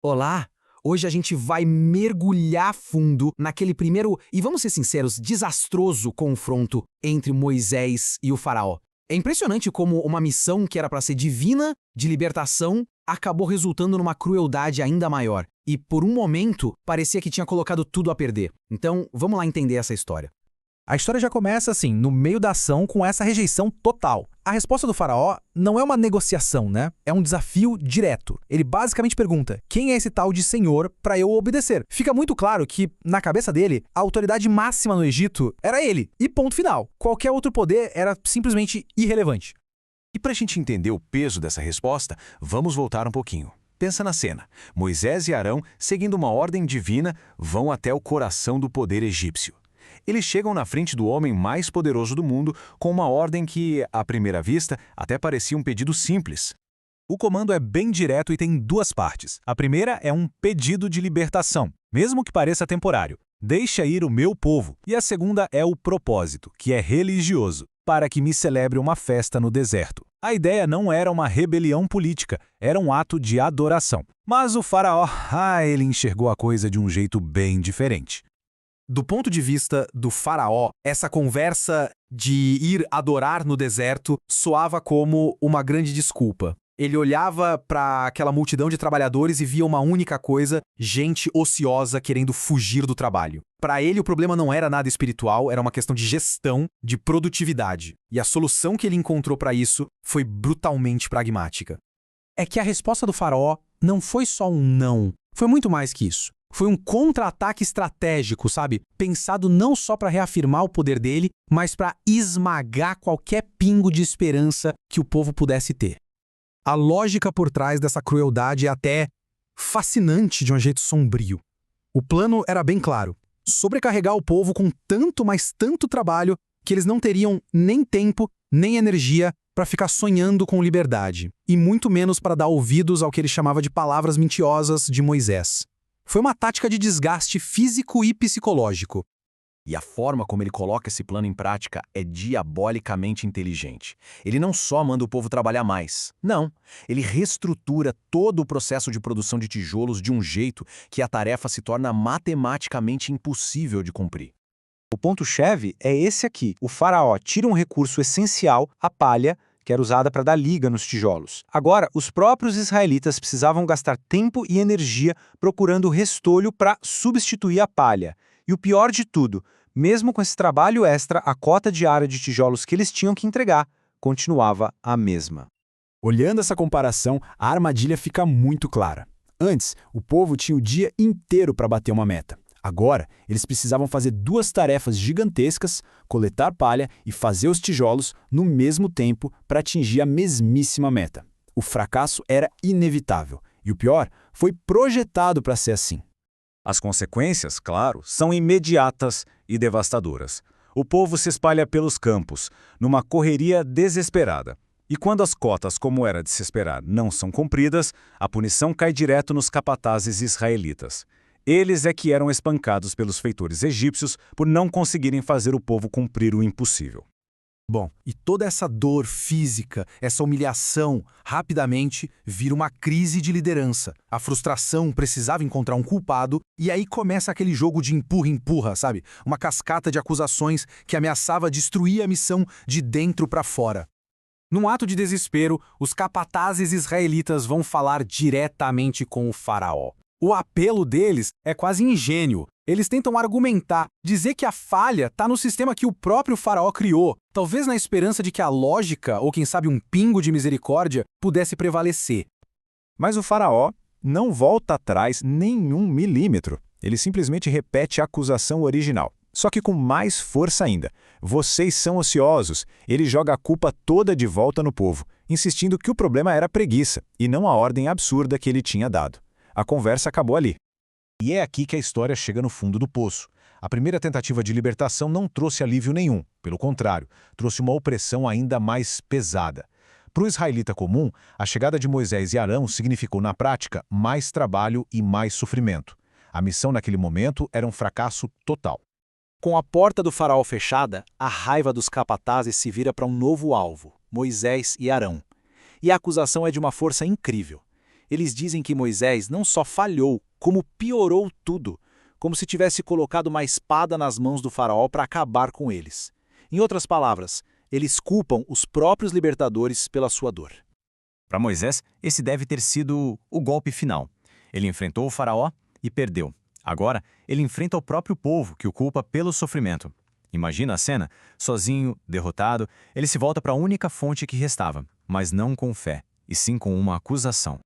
Olá! Hoje a gente vai mergulhar fundo naquele primeiro e, vamos ser sinceros, desastroso confronto entre Moisés e o faraó. É impressionante como uma missão que era para ser divina, de libertação, acabou resultando numa crueldade ainda maior. E por um momento, parecia que tinha colocado tudo a perder. Então, vamos lá entender essa história. A história já começa assim, no meio da ação, com essa rejeição total. A resposta do faraó não é uma negociação, né? É um desafio direto. Ele basicamente pergunta: quem é esse tal de senhor para eu obedecer? Fica muito claro que, na cabeça dele, a autoridade máxima no Egito era ele. E ponto final. Qualquer outro poder era simplesmente irrelevante. E para a gente entender o peso dessa resposta, vamos voltar um pouquinho. Pensa na cena. Moisés e Arão, seguindo uma ordem divina, vão até o coração do poder egípcio. Eles chegam na frente do homem mais poderoso do mundo com uma ordem que, à primeira vista, até parecia um pedido simples. O comando é bem direto e tem duas partes. A primeira é um pedido de libertação, mesmo que pareça temporário. Deixa ir o meu povo. E a segunda é o propósito, que é religioso, para que me celebre uma festa no deserto. A ideia não era uma rebelião política, era um ato de adoração. Mas o faraó, ele enxergou a coisa de um jeito bem diferente. Do ponto de vista do faraó, essa conversa de ir adorar no deserto soava como uma grande desculpa. Ele olhava para aquela multidão de trabalhadores e via uma única coisa: gente ociosa querendo fugir do trabalho. Para ele, o problema não era nada espiritual, era uma questão de gestão, de produtividade. E a solução que ele encontrou para isso foi brutalmente pragmática. É que a resposta do faraó não foi só um não, foi muito mais que isso. Foi um contra-ataque estratégico, sabe? Pensado não só para reafirmar o poder dele, mas para esmagar qualquer pingo de esperança que o povo pudesse ter. A lógica por trás dessa crueldade é até fascinante de um jeito sombrio. O plano era bem claro: sobrecarregar o povo com tanto, mas tanto trabalho que eles não teriam nem tempo, nem energia para ficar sonhando com liberdade, e muito menos para dar ouvidos ao que ele chamava de palavras mentirosas de Moisés. Foi uma tática de desgaste físico e psicológico. E a forma como ele coloca esse plano em prática é diabolicamente inteligente. Ele não só manda o povo trabalhar mais. Não, ele reestrutura todo o processo de produção de tijolos de um jeito que a tarefa se torna matematicamente impossível de cumprir. O ponto-chave é esse aqui. O faraó tira um recurso essencial, a palha, que era usada para dar liga nos tijolos. Agora, os próprios israelitas precisavam gastar tempo e energia procurando restolho para substituir a palha. E o pior de tudo, mesmo com esse trabalho extra, a cota diária de tijolos que eles tinham que entregar continuava a mesma. Olhando essa comparação, a armadilha fica muito clara. Antes, o povo tinha o dia inteiro para bater uma meta. Agora, eles precisavam fazer duas tarefas gigantescas: coletar palha e fazer os tijolos no mesmo tempo para atingir a mesmíssima meta. O fracasso era inevitável, e o pior, foi projetado para ser assim. As consequências, claro, são imediatas e devastadoras. O povo se espalha pelos campos, numa correria desesperada. E quando as cotas, como era de se esperar, não são cumpridas, a punição cai direto nos capatazes israelitas. Eles é que eram espancados pelos feitores egípcios por não conseguirem fazer o povo cumprir o impossível. Bom, e toda essa dor física, essa humilhação, rapidamente vira uma crise de liderança. A frustração precisava encontrar um culpado, e aí começa aquele jogo de empurra-empurra, sabe? Uma cascata de acusações que ameaçava destruir a missão de dentro para fora. Num ato de desespero, os capatazes israelitas vão falar diretamente com o faraó. O apelo deles é quase ingênuo. Eles tentam argumentar, dizer que a falha está no sistema que o próprio faraó criou, talvez na esperança de que a lógica, ou quem sabe um pingo de misericórdia, pudesse prevalecer. Mas o faraó não volta atrás nenhum milímetro. Ele simplesmente repete a acusação original, só que com mais força ainda. Vocês são ociosos. Ele joga a culpa toda de volta no povo, insistindo que o problema era preguiça, e não a ordem absurda que ele tinha dado. A conversa acabou ali. E é aqui que a história chega no fundo do poço. A primeira tentativa de libertação não trouxe alívio nenhum. Pelo contrário, trouxe uma opressão ainda mais pesada. Para o israelita comum, a chegada de Moisés e Arão significou, na prática, mais trabalho e mais sofrimento. A missão naquele momento era um fracasso total. Com a porta do faraó fechada, a raiva dos capatazes se vira para um novo alvo: Moisés e Arão. E a acusação é de uma força incrível. Eles dizem que Moisés não só falhou, como piorou tudo, como se tivesse colocado uma espada nas mãos do faraó para acabar com eles. Em outras palavras, eles culpam os próprios libertadores pela sua dor. Para Moisés, esse deve ter sido o golpe final. Ele enfrentou o faraó e perdeu. Agora, ele enfrenta o próprio povo, que o culpa pelo sofrimento. Imagina a cena. Sozinho, derrotado, ele se volta para a única fonte que restava, mas não com fé, e sim com uma acusação.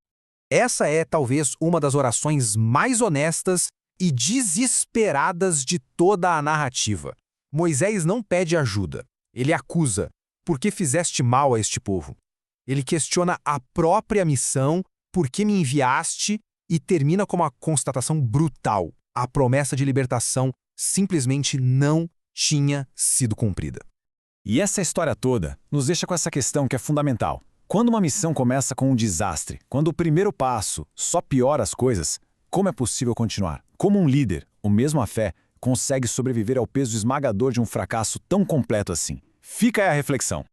Essa é talvez uma das orações mais honestas e desesperadas de toda a narrativa. Moisés não pede ajuda, ele acusa. Por que fizeste mal a este povo? Ele questiona a própria missão, por que me enviaste, e termina com uma constatação brutal. A promessa de libertação simplesmente não tinha sido cumprida. E essa história toda nos deixa com essa questão que é fundamental. Quando uma missão começa com um desastre, quando o primeiro passo só piora as coisas, como é possível continuar? Como um líder, ou mesmo a fé, consegue sobreviver ao peso esmagador de um fracasso tão completo assim? Fica aí a reflexão.